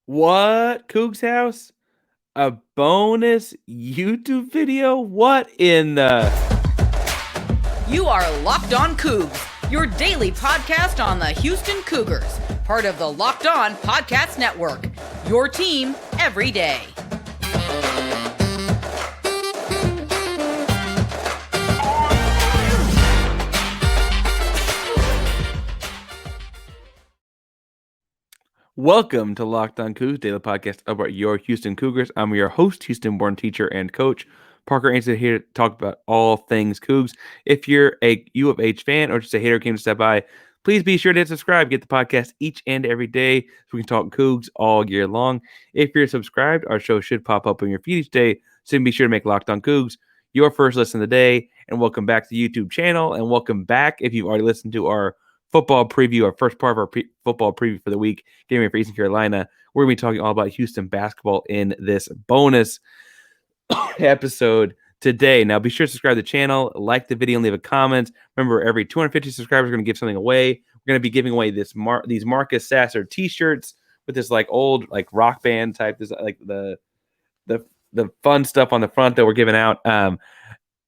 What? Coogs House? A bonus YouTube video? What in the... You are Locked On Cougs, your daily podcast on the Houston Cougars, part of the Locked On Podcast Network, your team every day. Welcome to Locked On Cougs, daily podcast about your Houston Cougars. I'm your host, Houston-born teacher and coach, Parker Ainsworth, here to talk about all things Cougs. If you're a U of H fan or just a hater who came to step by, please be sure to hit subscribe. Get the podcast each and every day so we can talk Cougs all year long. If you're subscribed, our show should pop up on your feed each day, so you can be sure to make Locked On Cougs your first listen of the day. And welcome back to the YouTube channel, and welcome back if you've already listened to our football preview, our first part of our football preview for the week, getting ready for Eastern Carolina. We're going to be talking all about Houston basketball in this bonus episode today. Now, be sure to subscribe to the channel, like the video, and leave a comment. Remember, every 250 subscribers, we're going to give something away. We're going to be giving away these Marcus Sasser t-shirts with this old rock band type, this the fun stuff on the front that we're giving out.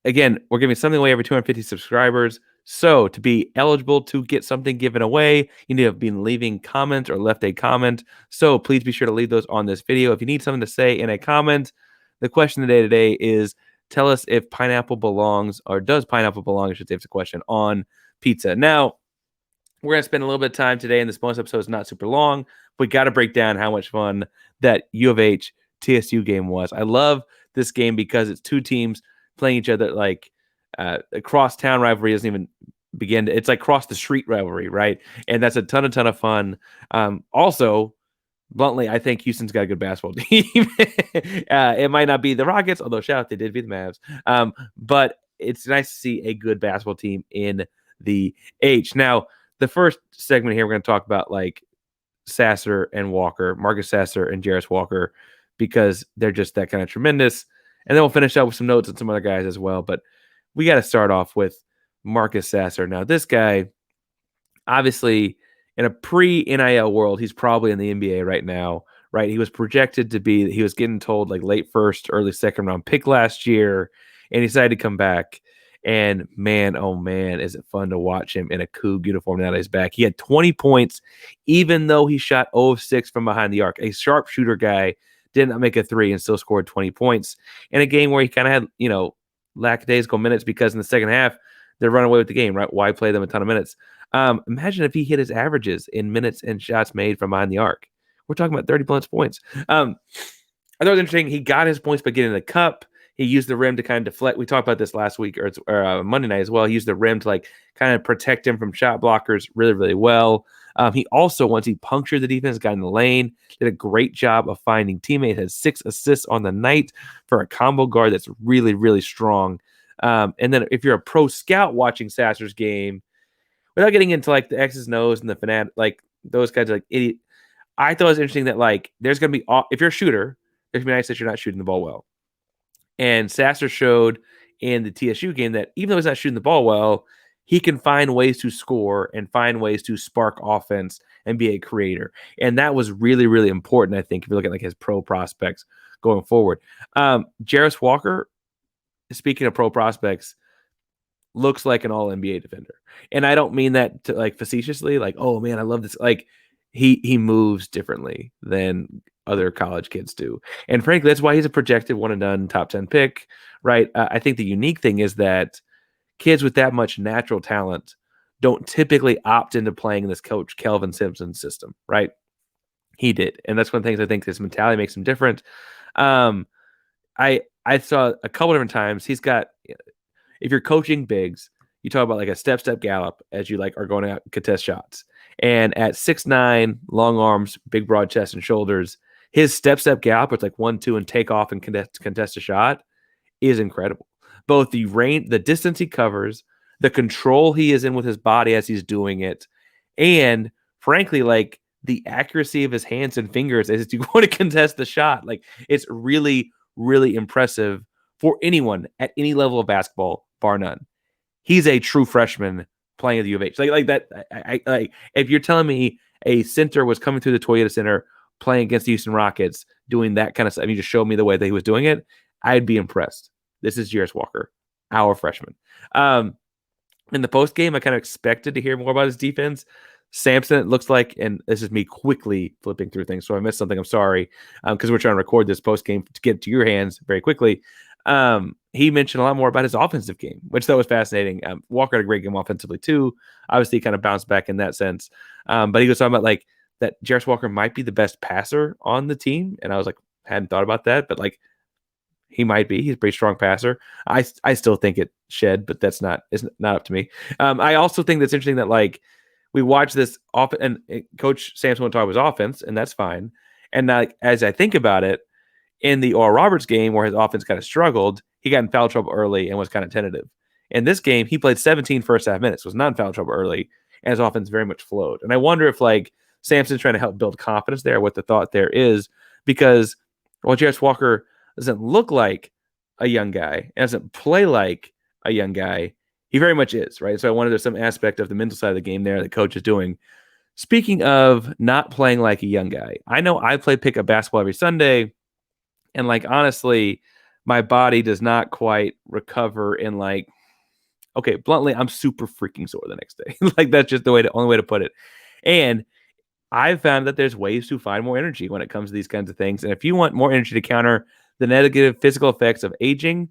Again, we're giving something away every 250 subscribers. So to be eligible to get something given away, you need to have been leaving comments or left a comment. So please be sure to leave those on this video. If you need something to say in a comment, the question of the day today is, tell us if pineapple belongs, or does pineapple belong, I should say, it's a question, on pizza. Now, we're going to spend a little bit of time today, and this bonus episode is not super long. We got to break down how much fun that U of H TSU game was. I love this game because it's two teams playing each other a cross-town rivalry doesn't even begin. It's like cross-the-street rivalry, right? And that's a ton of fun. Also, bluntly, I think Houston's got a good basketball team. It might not be the Rockets, although shout out, they did beat the Mavs. But it's nice to see a good basketball team in the H. Now, the first segment here, we're going to talk about Sasser and Walker, Marcus Sasser and Jarace Walker, because they're just that kind of tremendous. And then we'll finish up with some notes on some other guys as well. But we got to start off with Marcus Sasser. Now, this guy, obviously, in a pre-NIL world, he's probably in the NBA right now, right? He was projected to be, he was getting told late first, early second round pick last year, and he decided to come back. And man, oh man, is it fun to watch him in a Coug uniform now that he's back. He had 20 points, even though he shot 0 of 6 from behind the arc. A sharpshooter guy did not make a three and still scored 20 points in a game where he kind of had, lackadaisical minutes, because in the second half they're running away with the game, right? Why play them a ton of minutes? Imagine if he hit his averages in minutes and shots made from behind the arc. We're talking about 30 plus points. I thought it was interesting. He got his points by getting the cup. He used the rim to kind of deflect. We talked about this last week or Monday night as well. He used the rim to kind of protect him from shot blockers really, really well. He also, once he punctured the defense, got in the lane, did a great job of finding teammates, had 6 assists on the night for a combo guard that's really, really strong. And then if you're a pro scout watching Sasser's game, without getting into the X's and O's and the fanatic, those kinds of idiot, I thought it was interesting that there's going to be, if you're a shooter, there's going to be nice that you're not shooting the ball well. And Sasser showed in the TSU game that even though he's not shooting the ball well, he can find ways to score and find ways to spark offense and be a creator. And that was really, really important, I think, if you look at his pro prospects going forward. Jarace Walker, speaking of pro prospects, looks like an all-NBA defender. And I don't mean that to facetiously, oh man, I love this. He moves differently than other college kids do. And frankly, that's why he's a projected one and done top 10 pick, right? I think the unique thing is that kids with that much natural talent don't typically opt into playing in this coach Kelvin Simpson system, right? He did. And that's one of the things I think this mentality makes him different. I saw a couple different times. He's got, if you're coaching bigs, you talk about a step gallop as you are going out contest shots. And at 6'9", long arms, big broad chest and shoulders, his step gallop with 1-2 and take off and contest a shot is incredible. Both the range, the distance he covers, the control he is in with his body as he's doing it, and frankly, the accuracy of his hands and fingers as you go to contest the shot. It's really, really impressive for anyone at any level of basketball, bar none. He's a true freshman playing at the U of H. If you're telling me a center was coming through the Toyota Center playing against the Houston Rockets, doing that kind of stuff. You just showed me the way that he was doing it, I'd be impressed. This is Jarace Walker, our freshman. In the post game, I kind of expected to hear more about his defense. Sampson, it looks like, and this is me quickly flipping through things, so I missed something. I'm sorry, because we're trying to record this post game to get to your hands very quickly. He mentioned a lot more about his offensive game, which that was fascinating. Walker had a great game offensively too. Obviously, he kind of bounced back in that sense. But he was talking about like that Jarace Walker might be the best passer on the team, and I was like, hadn't thought about that, but like he might be. He's a pretty strong passer. I still think it Shead, but it's not up to me. I also think that's interesting that like we watch this and Coach Sampson would talk about his offense, and that's fine. And like as I think about it, in the Oral Roberts game where his offense kind of struggled, he got in foul trouble early and was kind of tentative. In this game, he played 17 first half minutes, was not in foul trouble early, and his offense very much flowed. And I wonder if like Sampson's trying to help build confidence there, what the thought there is, because Jarace Walker doesn't look like a young guy, doesn't play like a young guy, he very much is, right? So I wonder if there's some aspect of the mental side of the game there that coach is doing. Speaking of not playing like a young guy, I know I play pickup basketball every Sunday, and like honestly, my body does not quite recover in like, okay, bluntly, I'm super freaking sore the next day. Like that's just the only way to put it. And I've found that there's ways to find more energy when it comes to these kinds of things. And if you want more energy to counter the negative physical effects of aging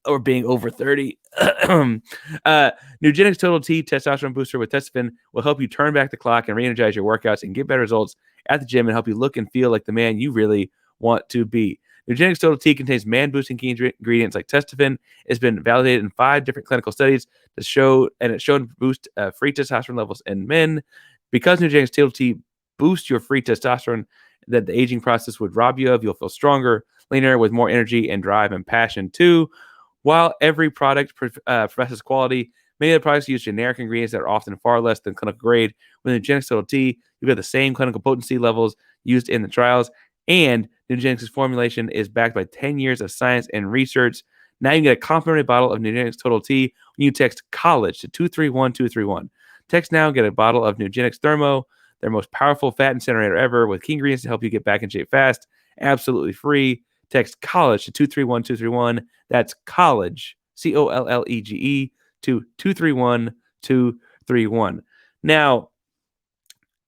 or being over 30, Nugenix Total T testosterone booster with Testofen will help you turn back the clock and re-energize your workouts and get better results at the gym and help you look and feel like the man you really want to be. Nugenix Total T contains man-boosting key ingredients like Testofen. It's been validated in 5 different clinical studies to show, and it's shown to boost free testosterone levels in men. Because Nugenix Total T boosts your free testosterone that the aging process would rob you of, you'll feel stronger, leaner, with more energy and drive and passion too. While every product professes quality, many of the products use generic ingredients that are often far less than clinical grade. With Nugenix Total T, you get the same clinical potency levels used in the trials, and Nugenix's formulation is backed by 10 years of science and research. Now you can get a complimentary bottle of Nugenix Total T when you text COLLEGE to 231231. Text now and get a bottle of Nugenix Thermo, their most powerful fat incinerator ever, with key ingredients to help you get back in shape fast. Absolutely free. Text COLLEGE to 231231. That's COLLEGE, COLLEGE, to 231231. Now,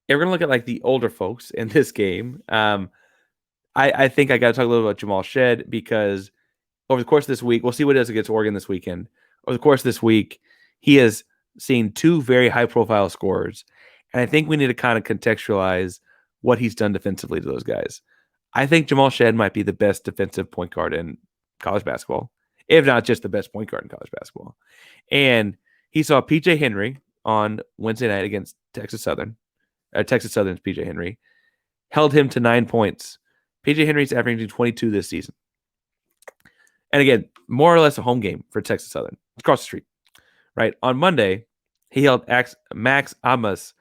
if we're going to look at like the older folks in this game, I think I got to talk a little about Jamal Shead, because over the course of this week, we'll see what he does against Oregon this weekend. Over the course of this week, he has seen 2 very high-profile scorers, and I think we need to kind of contextualize what he's done defensively to those guys. I think Jamal Shead might be the best defensive point guard in college basketball, if not just the best point guard in college basketball. And he saw PJ Henry on Wednesday night against Texas Southern. Texas Southern's PJ Henry held him to 9 points. PJ Henry's averaging 22 this season. And again, more or less a home game for Texas Southern. It's across the street. Right? On Monday, he held Max Amos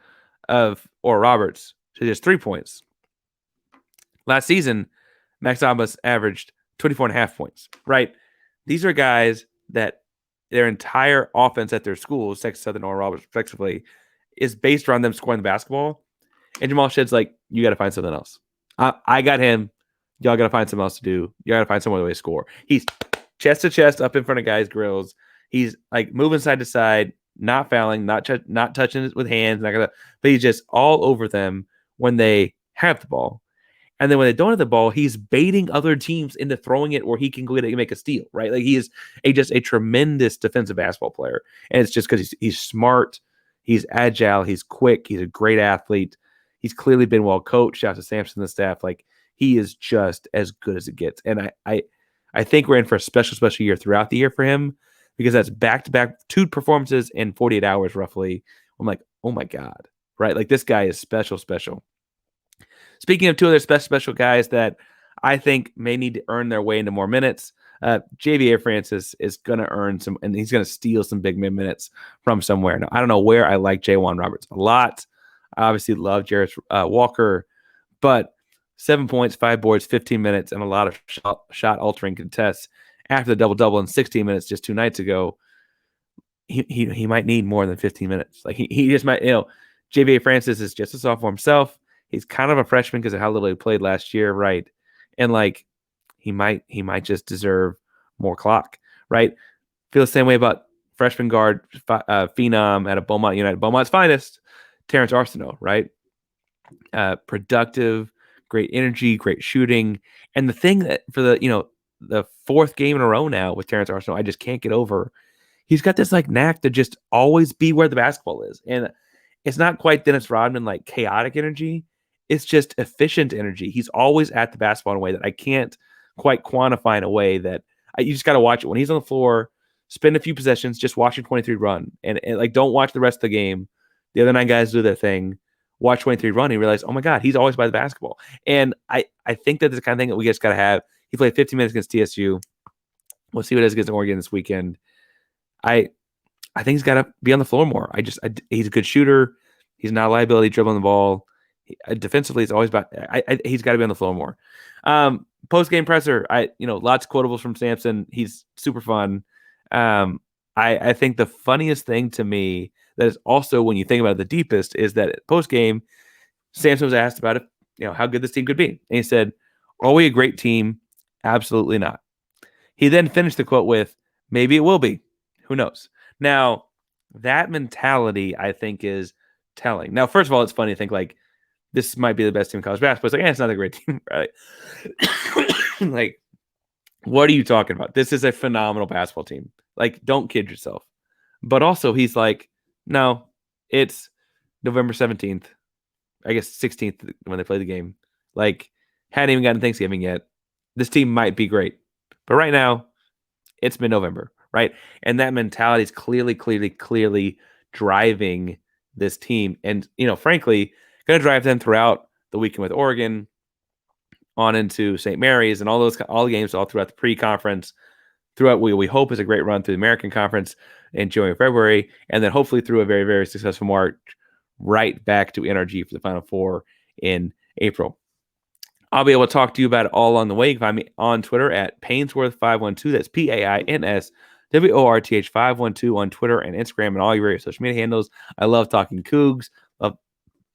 of Oral Roberts to just 3 points. Last season, Max Amos averaged 24.5 points. Right? These are guys that their entire offense at their schools, Texas Southern, Oral Roberts, respectively, is based around them scoring the basketball. And Jamal Shead's like, you got to find something else. I got him. Y'all got to find something else to do. You got to find some other way to score. He's chest to chest up in front of guys' grills. He's like moving side to side, not fouling, not touching it with hands, but he's just all over them when they have the ball. And then when they don't have the ball, he's baiting other teams into throwing it where he can go get it and make a steal, right? Like he is just a tremendous defensive basketball player. And it's just because he's smart, he's agile, he's quick, he's a great athlete. He's clearly been well coached. Shout out to Sampson and the staff. Like he is just as good as it gets. And I think we're in for a special year throughout the year for him, because that's back-to-back 2 performances in 48 hours roughly. I'm like, oh my God, right? Like this guy is special. Speaking of 2 other special guys that I think may need to earn their way into more minutes, Javier Francis is going to earn some, and he's going to steal some big minutes from somewhere. Now, I don't know where. I like Jawan Roberts a lot. I obviously love Jarace Walker, but 7 points, 5 boards, 15 minutes, and a lot of shot-altering contests after the double-double in 16 minutes just 2 nights ago. He might need more than 15 minutes. Like he just might, Javier Francis is just a sophomore himself. He's kind of a freshman because of how little he played last year, right? And like he might just deserve more clock, right? Feel the same way about freshman guard phenom out of Beaumont United, Beaumont's finest, Terrance Arceneaux, right? Productive, great energy, great shooting, and the thing that for the fourth game in a row now with Terrance Arceneaux, I just can't get over. He's got this like knack to just always be where the basketball is, and it's not quite Dennis Rodman like chaotic energy. It's just efficient energy. He's always at the basketball in a way that I can't quite quantify in a way that you just got to watch it when he's on the floor. Spend a few possessions, just watching 23 run, and like don't watch the rest of the game. The other 9 guys do their thing. Watch 23 run, and you realize, oh my God, he's always by the basketball. And I think that's the kind of thing that we just got to have. He played 15 minutes against TSU. We'll see what it is against Oregon this weekend. I think he's got to be on the floor more. He's a good shooter. He's not a liability dribbling the ball. Defensively, it's always about. He's got to be on the floor more. Post game presser. Lots of quotables from Sampson. He's super fun. I think the funniest thing to me that is also when you think about it the deepest is that post game, Sampson was asked about how good this team could be, and he said, "Are we a great team? Absolutely not." He then finished the quote with, "Maybe it will be. Who knows?" Now, that mentality I think is telling. Now, first of all, it's funny to think like this might be the best team in college basketball. It's like, it's not a great team, right? Like, what are you talking about? This is a phenomenal basketball team. Like, don't kid yourself. But also, he's like, no, it's November 17th. I guess 16th when they play the game. Like, hadn't even gotten Thanksgiving yet. This team might be great. But right now, it's mid-November, right? And that mentality is clearly driving this team. And, frankly, going to drive them throughout the weekend with Oregon on into St. Mary's and all the games all throughout the pre-conference, throughout we hope is a great run through the American Conference in January, February, and then hopefully through a very, very successful March right back to NRG for the Final Four in April. I'll be able to talk to you about it all along the way. You can find me on Twitter at Painsworth512. That's PAINSWORTH 512 on Twitter and Instagram and all your various social media handles. I love talking Cougs, love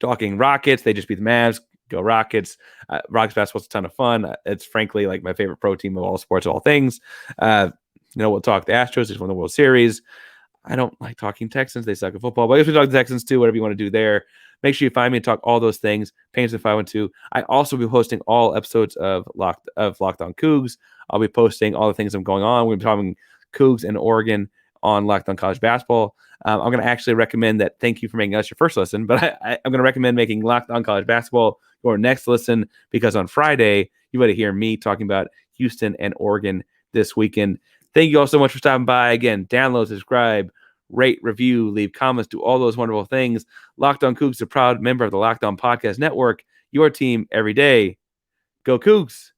talking Rockets. They just beat the Mavs. Go Rockets. Rockets basketball's a ton of fun. It's frankly like my favorite pro team of all sports, all things. We'll talk the Astros. They just won the World Series. I don't like talking Texans. They suck at football. But I guess we talk the Texans too, whatever you want to do there. Make sure you find me and talk all those things. Painsworth 512. I also be posting all episodes of Locked On Cougs. I'll be posting all the things that are going on. We'll be talking Cougs and Oregon on Locked On College Basketball. I'm going to actually recommend that. Thank you for making us your first listen, but I'm going to recommend making Locked On College Basketball your next listen, because on Friday, you better hear me talking about Houston and Oregon this weekend. Thank you all so much for stopping by. Again, download, subscribe, rate, review, leave comments, do all those wonderful things. Locked On Cougs is a proud member of the Locked On Podcast Network, your team every day. Go Cougs.